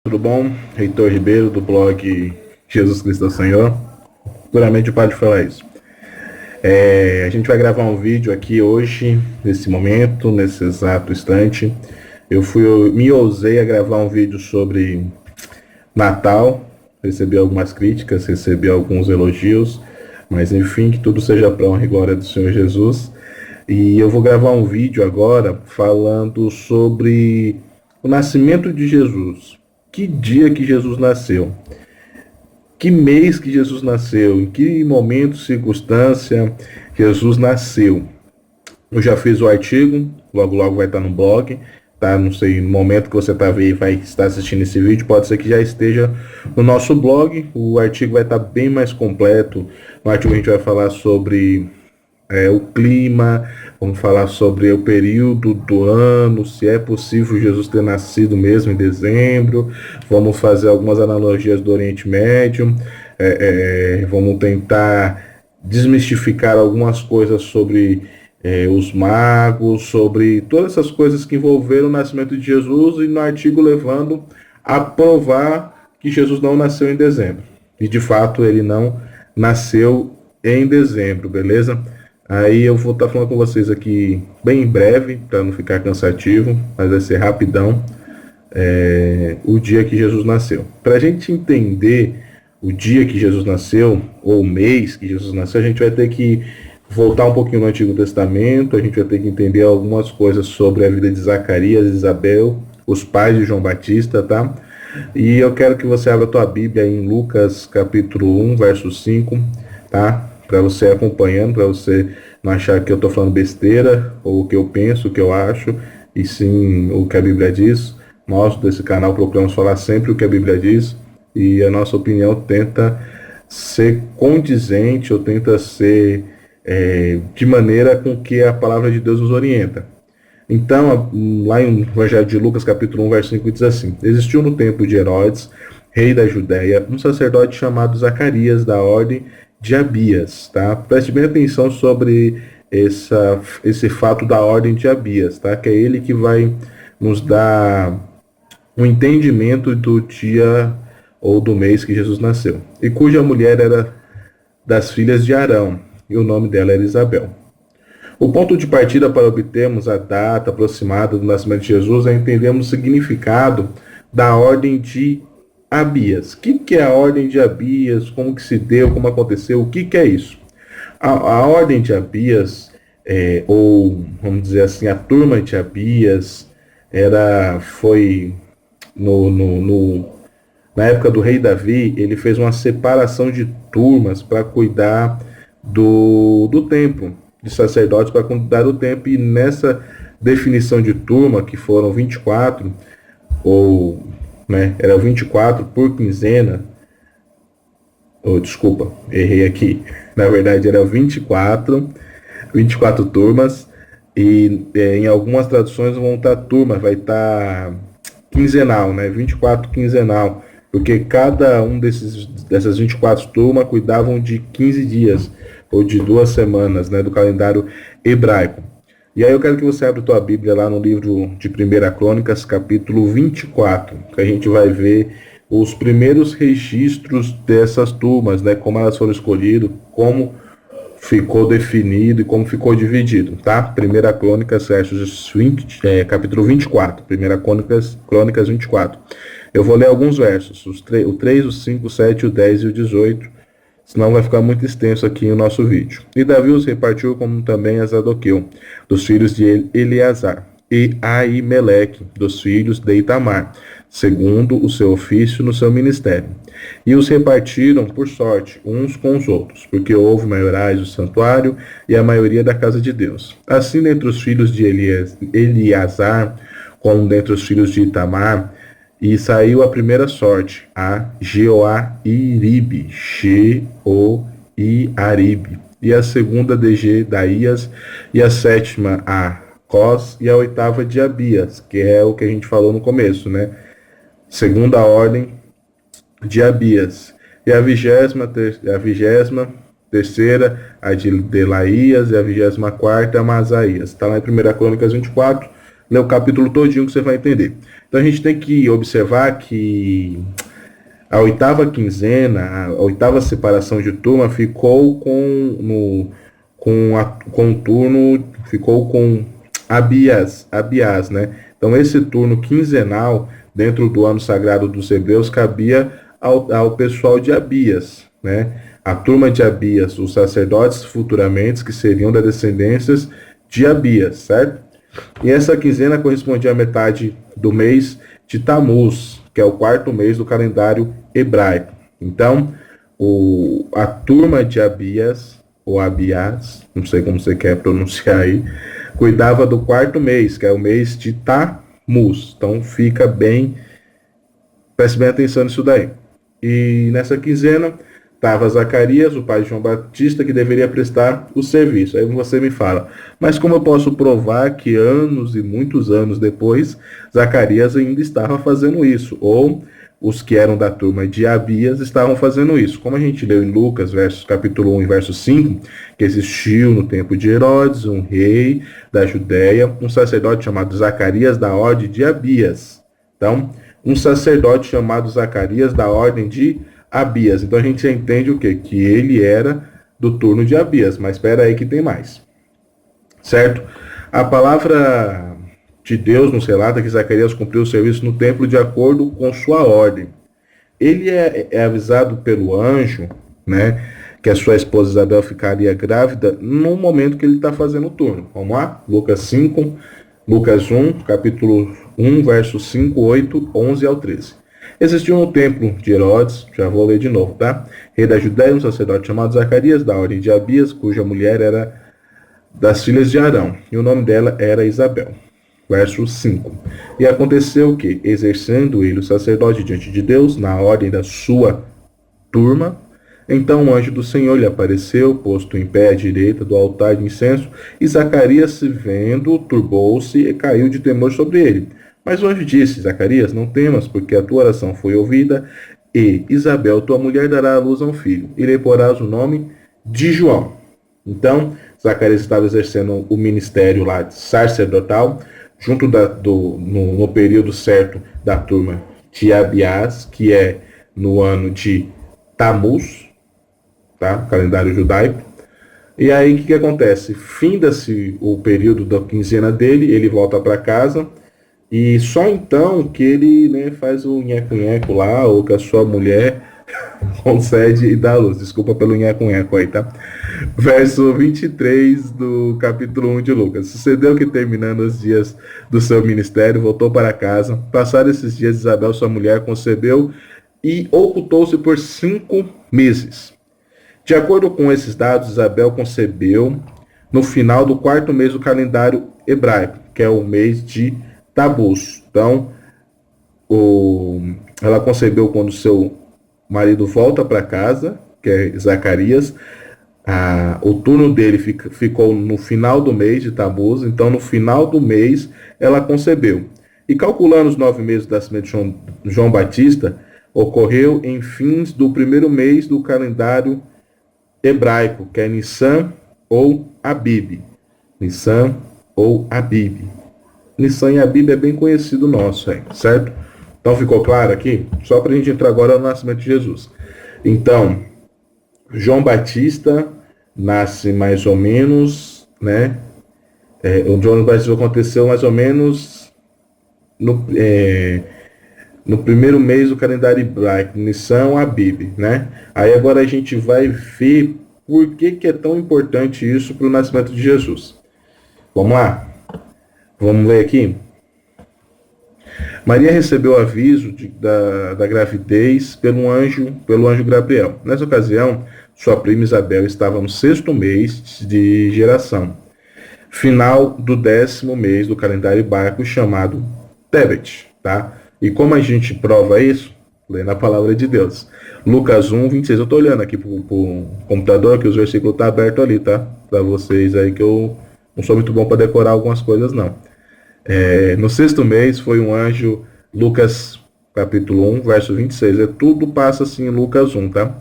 Tudo bom? Heitor Ribeiro, do blog Jesus Cristo é o Senhor. Seguramente o Padre falar isso. A gente vai gravar um vídeo aqui hoje, nesse momento, nesse exato instante. Me ousei a gravar um vídeo sobre Natal. Recebi algumas críticas, recebi alguns elogios, mas enfim, que tudo seja para a honra e glória do Senhor Jesus. E eu vou gravar um vídeo agora falando sobre o nascimento de Jesus. Que dia que Jesus nasceu? Que mês que Jesus nasceu? Em que momento, circunstância Jesus nasceu? Eu já fiz o artigo, logo logo vai estar no blog, tá? Não sei, no momento que você vai estar assistindo esse vídeo, pode ser que já esteja no nosso blog. O artigo vai estar bem mais completo. No artigo a gente vai falar sobre o clima, vamos falar sobre o período do ano, se é possível Jesus ter nascido mesmo em dezembro, vamos fazer algumas analogias do Oriente Médio, vamos tentar desmistificar algumas coisas sobre os magos, sobre todas essas coisas que envolveram o nascimento de Jesus, e no artigo levando a provar que Jesus não nasceu em dezembro. E de fato ele não nasceu em dezembro, beleza? Aí eu vou estar falando com vocês aqui bem em breve, para não ficar cansativo, mas vai ser rapidão, o dia que Jesus nasceu. Para a gente entender o dia que Jesus nasceu, ou o mês que Jesus nasceu, a gente vai ter que voltar um pouquinho no Antigo Testamento, a gente vai ter que entender algumas coisas sobre a vida de Zacarias e Isabel, os pais de João Batista, tá? E eu quero que você abra a tua Bíblia em Lucas capítulo 1, verso 5, tá? Para você acompanhando, para você não achar que eu estou falando besteira, ou o que eu penso, o que eu acho, e sim o que a Bíblia diz. Nós, desse canal, procuramos falar sempre o que a Bíblia diz, e a nossa opinião tenta ser condizente, ou tenta ser de maneira com que a palavra de Deus nos orienta. Então, lá em Evangelho de Lucas, capítulo 1, verso 5, diz assim: Existiu no tempo de Herodes, rei da Judéia, um sacerdote chamado Zacarias, da ordem de Abias, tá? Preste bem atenção sobre esse fato da ordem de Abias, tá? Que é ele que vai nos dar um entendimento do dia ou do mês que Jesus nasceu. E cuja mulher era das filhas de Arão, e o nome dela era Isabel. O ponto de partida para obtermos a data aproximada do nascimento de Jesus é entendermos o significado da ordem de Abias. O que é a ordem de Abias? Como que se deu? Como aconteceu? O que é isso? A ordem de Abias, ou vamos dizer assim, a turma de Abias, foi na época do rei Davi, ele fez uma separação de turmas para cuidar do templo, de sacerdotes para cuidar do templo, e nessa definição de turma, que foram 24, ou era 24 por quinzena, desculpa, errei aqui, na verdade era 24 turmas, e em algumas traduções vão estar turma, vai estar quinzenal, 24 quinzenal, porque cada um dessas 24 turmas cuidavam de 15 dias, ou de 2 semanas, do calendário hebraico. E aí eu quero que você abra a tua Bíblia lá no livro de 1 Crônicas, capítulo 24, que a gente vai ver os primeiros registros dessas turmas, como elas foram escolhidas, como ficou definido e como ficou dividido, tá? 1 Crônicas, capítulo 24, 1 Crônicas 24. Eu vou ler alguns versos, o 3, o 5, o 7, o 10 e o 18, senão vai ficar muito extenso aqui o nosso vídeo. E Davi os repartiu como também a Zadoqueu, dos filhos de Eleazar, e Aimeleque, dos filhos de Itamar, segundo o seu ofício no seu ministério. E os repartiram por sorte, uns com os outros, porque houve maiorais do santuário e a maioria da casa de Deus. Assim, dentre os filhos de Eleazar, como dentre os filhos de Itamar, e saiu a primeira sorte, a Jeoaribe, e a segunda de Gedaías, e a sétima a Cós, e a oitava de Abias, que é o que a gente falou no começo, Segunda ordem de Abias. E a vigésima terceira, a de Delaías, e a 24ª, a Masaías. Está lá em 1 Crônicas 24, ler o capítulo todinho que você vai entender. Então a gente tem que observar que a oitava quinzena, a oitava separação de turma ficou com o turno, ficou com Abias, né? Então esse turno quinzenal dentro do ano sagrado dos hebreus cabia ao pessoal de Abias, né? A turma de Abias, os sacerdotes futuramente que seriam da descendência de Abias, certo? E essa quinzena correspondia à metade do mês de Tamuz, que é o quarto mês do calendário hebraico. Então, a turma de Abias, ou Abias, não sei como você quer pronunciar aí, cuidava do quarto mês, que é o mês de Tamuz. Então, preste bem atenção nisso daí. E nessa quinzena estava Zacarias, o pai de João Batista, que deveria prestar o serviço. Aí você me fala, mas como eu posso provar que anos e muitos anos depois, Zacarias ainda estava fazendo isso? Ou os que eram da turma de Abias estavam fazendo isso? Como a gente leu em Lucas, capítulo 1 e verso 5, que existiu no tempo de Herodes, um rei da Judéia, um sacerdote chamado Zacarias da ordem de Abias. Então, um sacerdote chamado Zacarias da ordem de Abias. Então a gente já entende o quê? Que ele era do turno de Abias, mas espera aí que tem mais. Certo? A palavra de Deus nos relata que Zacarias cumpriu o serviço no templo de acordo com sua ordem. Ele é avisado pelo anjo, né, que a sua esposa Isabel ficaria grávida no momento que ele está fazendo o turno. Vamos lá? Lucas 1, capítulo 1, versos 5, 8, 11 ao 13. Existiu no templo de Herodes, já vou ler de novo, tá? Rei da Judéia, um sacerdote chamado Zacarias, da ordem de Abias, cuja mulher era das filhas de Arão, e o nome dela era Isabel. Verso 5. E aconteceu que, exercendo ele o sacerdote diante de Deus, na ordem da sua turma, então o anjo do Senhor lhe apareceu, posto em pé à direita do altar de incenso, e Zacarias, se vendo, turbou-se e caiu de temor sobre ele. Mas o anjo disse, Zacarias, não temas, porque a tua oração foi ouvida, e Isabel, tua mulher, dará à luz a um filho, e lhe porás o nome de João. Então, Zacarias estava exercendo o ministério lá sacerdotal, junto no período certo da turma de Abias, que é no ano de Tamuz, tá? Calendário judaico. E aí, o que acontece? Finda-se o período da quinzena dele, ele volta para casa, e só então que ele, né, faz o nheco-nheco lá, ou que a sua mulher concede e dá a luz. Desculpa pelo nheco-nheco aí, tá? Verso 23 do capítulo 1 de Lucas. Sucedeu que, terminando os dias do seu ministério, voltou para casa. Passados esses dias, Isabel, sua mulher, concebeu e ocultou-se por 5 meses. De acordo com esses dados, Isabel concebeu no final do quarto mês do calendário hebraico, que é o mês de Tamuz. Então, ela concebeu quando seu marido volta para casa, que é Zacarias. O turno dele ficou no final do mês de Tamuz. Então, no final do mês, ela concebeu. E calculando os 9 meses do nascimento de João Batista, ocorreu em fins do primeiro mês do calendário hebraico, que é Nissan ou Abib. Nissan ou Abib. Nissan e Abib é bem conhecido nosso, certo? Então ficou claro aqui? Só para a gente entrar agora no nascimento de Jesus. Então, João Batista nasce mais ou menos, né? O João Batista aconteceu mais ou menos no primeiro mês do calendário hebraico, Nissan Abib, né? Aí agora a gente vai ver por que é tão importante isso para o nascimento de Jesus. Vamos lá? Vamos ler aqui? Maria recebeu o aviso da gravidez pelo anjo Gabriel. Nessa ocasião, sua prima Isabel estava no 6º mês de geração, final do 10º mês do calendário hebraico, chamado Tebet, tá? E como a gente prova isso? Lendo a palavra de Deus. Lucas 1, 26. Eu estou olhando aqui pro computador, que os versículos estão abertos ali, tá? Para vocês aí, que eu não sou muito bom para decorar algumas coisas, não. No 6º mês foi um anjo, Lucas capítulo 1, verso 26. Tudo passa assim em Lucas 1, tá?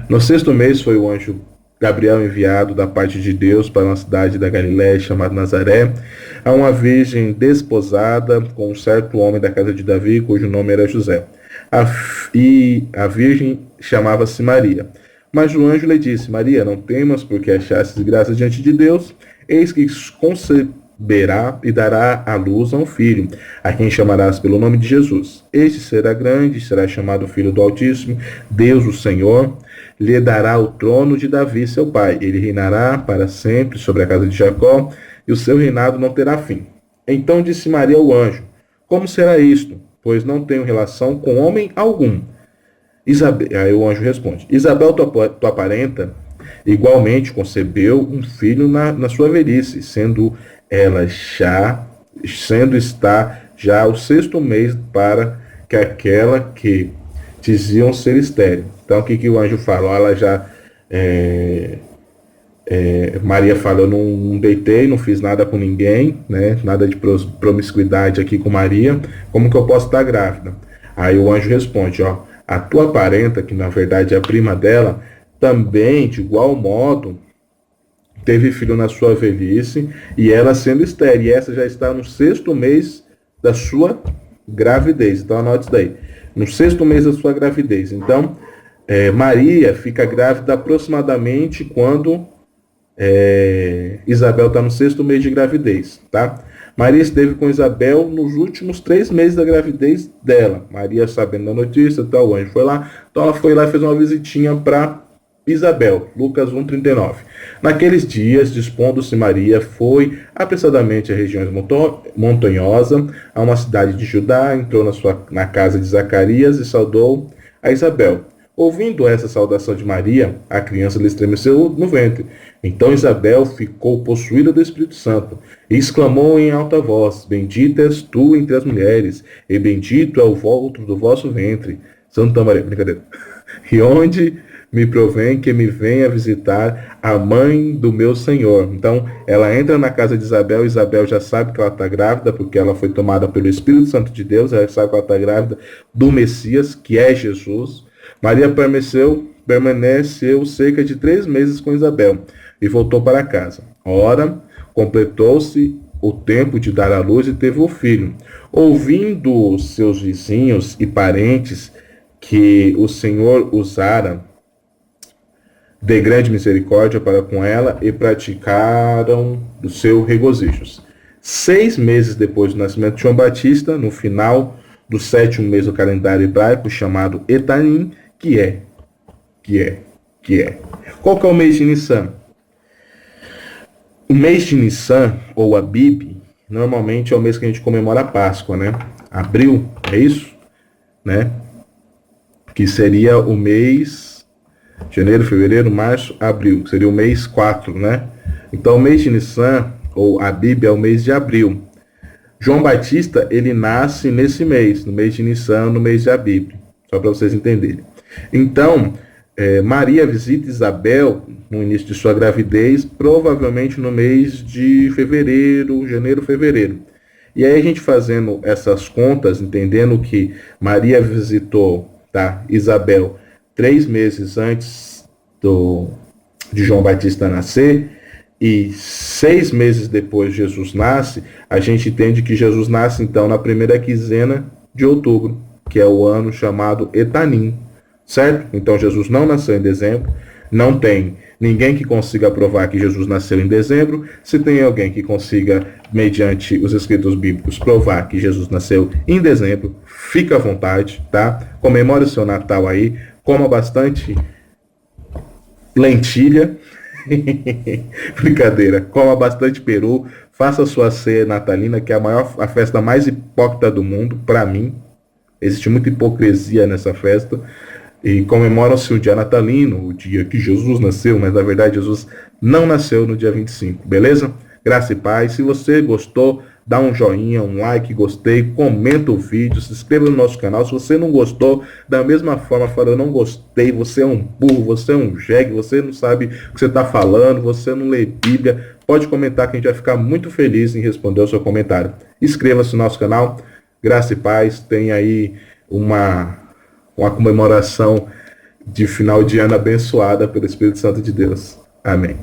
No 6º mês foi o anjo Gabriel enviado da parte de Deus para uma cidade da Galiléia chamada Nazaré, a uma virgem desposada com um certo homem da casa de Davi, cujo nome era José. E a virgem chamava-se Maria. Mas o anjo lhe disse: Maria, não temas, porque achastes graça diante de Deus. Eis que conceberá e dará à luz a um filho, a quem chamarás pelo nome de Jesus. Este será grande, será chamado Filho do Altíssimo. Deus, o Senhor, lhe dará o trono de Davi, seu pai. Ele reinará para sempre sobre a casa de Jacó, e o seu reinado não terá fim. Então disse Maria ao anjo: Como será isto? Pois não tenho relação com homem algum. Aí o anjo responde: Isabel, tua parenta, igualmente concebeu um filho na sua velhice, sendo está já o 6º mês para que aquela que diziam ser estéril. Então o que o anjo falou? Ela já Maria fala: eu não deitei, não fiz nada com ninguém, né? Nada de promiscuidade aqui com Maria. Como que eu posso estar grávida? Aí o anjo responde: a tua parenta, que na verdade é a prima dela, também, de igual modo, teve filho na sua velhice, e ela sendo estéril. E essa já está no 6º mês da sua gravidez. Então anote isso daí. No 6º mês da sua gravidez. Então, Maria fica grávida aproximadamente quando Isabel está no 6º mês de gravidez, tá? Maria esteve com Isabel nos últimos 3 meses da gravidez dela. Maria, sabendo da notícia, o anjo foi lá. Então ela foi lá e fez uma visitinha para Isabel. Lucas 1:39. Naqueles dias, dispondo-se Maria, foi apressadamente a região montanhosa, a uma cidade de Judá, entrou na casa de Zacarias e saudou a Isabel. Ouvindo essa saudação de Maria, a criança lhe estremeceu no ventre. Então Isabel ficou possuída do Espírito Santo e exclamou em alta voz: Bendita és tu entre as mulheres, e bendito é o fruto do vosso ventre. Santa Maria, brincadeira. E onde me provém que me venha visitar a mãe do meu Senhor. Então ela entra na casa de Isabel. Isabel já sabe que ela está grávida, porque ela foi tomada pelo Espírito Santo de Deus. Ela sabe que ela está grávida do Messias, que é Jesus. Maria permaneceu cerca de 3 meses com Isabel e voltou para casa. Ora, completou-se o tempo de dar à luz e teve o filho. Ouvindo seus vizinhos e parentes que o Senhor usara de grande misericórdia para com ela, e praticaram o seu regozijos. 6 meses depois do nascimento de João Batista, no final do 7º mês do calendário hebraico, chamado Etanim, que é. Qual que é o mês de Nissan? O mês de Nissan, ou Abib, normalmente é o mês que a gente comemora a Páscoa, né? Abril, é isso? Né? Que seria o mês janeiro, fevereiro, março, abril, que seria o mês 4, né? Então o mês de Nissan, ou Abib, é o mês de abril. João Batista, ele nasce nesse mês, no mês de Nissan, no mês de Abib, só para vocês entenderem. Então, Maria visita Isabel no início de sua gravidez, provavelmente no mês de fevereiro, janeiro, fevereiro. E aí a gente fazendo essas contas, entendendo que Maria visitou, Isabel 3 meses antes de João Batista nascer, e 6 meses depois Jesus nasce, a gente entende que Jesus nasce então na primeira quinzena de outubro, que é o ano chamado Etanim, certo? Então Jesus não nasceu em dezembro, não tem ninguém que consiga provar que Jesus nasceu em dezembro. Se tem alguém que consiga, mediante os escritos bíblicos, provar que Jesus nasceu em dezembro, fica à vontade, tá? Comemore o seu Natal aí, coma bastante lentilha, brincadeira, coma bastante peru, faça a sua ceia natalina, que é a festa mais hipócrita do mundo, para mim. Existe muita hipocrisia nessa festa. E comemora-se o dia natalino, o dia que Jesus nasceu, mas na verdade Jesus não nasceu no dia 25, beleza? Graça e paz. Se você gostou, dá um joinha, um like, gostei, comenta o vídeo, se inscreva no nosso canal. Se você não gostou, da mesma forma, fala: eu não gostei, você é um burro, você é um jegue, você não sabe o que você está falando, você não lê Bíblia. Pode comentar que a gente vai ficar muito feliz em responder o seu comentário. Inscreva-se no nosso canal. Graça e paz. Tem aí uma comemoração de final de ano abençoada pelo Espírito Santo de Deus. Amém.